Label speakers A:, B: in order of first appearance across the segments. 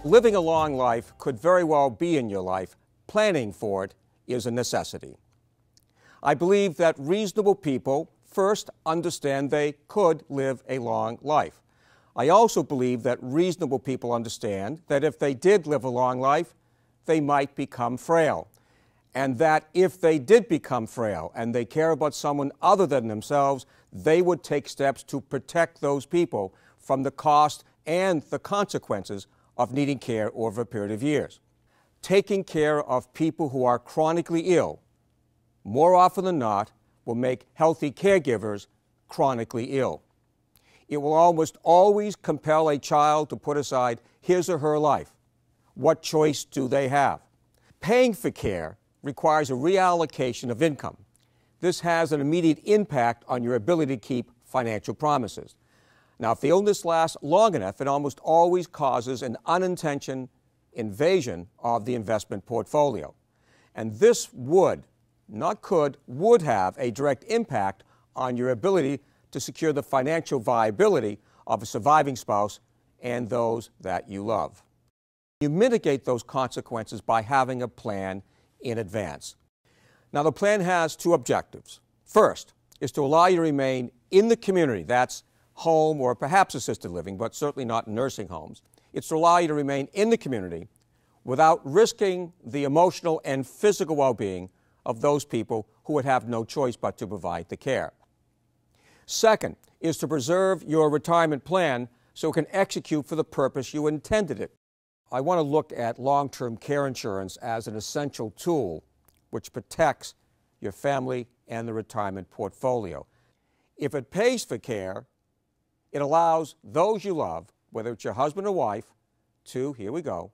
A: Living a long life could very well be in your life. Planning for it is a necessity. I believe that reasonable people first understand they could live a long life. I also believe that reasonable people understand that if they did live a long life, they might become frail. And that if they did become frail and they care about someone other than themselves, they would take steps to protect those people from the cost and the consequences of needing care over a period of years. Taking care of people who are chronically ill, more often than not, will make healthy caregivers chronically ill. It will almost always compel a child to put aside his or her life. What choice do they have? Paying for care requires a reallocation of income. This has an immediate impact on your ability to keep financial promises. Now, if the illness lasts long enough, it almost always causes an unintentional invasion of the investment portfolio. And this would, not could, would have a direct impact on your ability to secure the financial viability of a surviving spouse and those that you love. You mitigate those consequences by having a plan in advance. Now, the plan has two objectives. First is to allow you to remain in the community. That's home or perhaps assisted living, but certainly not nursing homes. It's to allow you to remain in the community without risking the emotional and physical well-being of those people who would have no choice but to provide the care. Second is to preserve your retirement plan so it can execute for the purpose you intended it. I want to look at long-term care insurance as an essential tool which protects your family and the retirement portfolio. If it pays for care, it allows those you love, whether it's your husband or wife, to, here we go,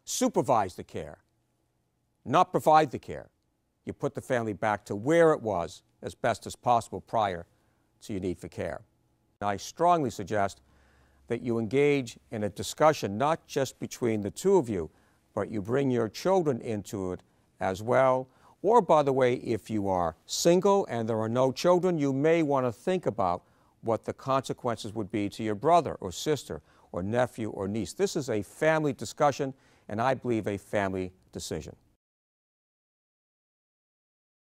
A: supervise the care, not provide the care. You put the family back to where it was as best as possible prior to your need for care. I strongly suggest that you engage in a discussion not just between the two of you, but you bring your children into it as well. Or, by the way, if you are single and there are no children, you may want to think about what the consequences would be to your brother or sister or nephew or niece. This is a family discussion, and I believe a family decision.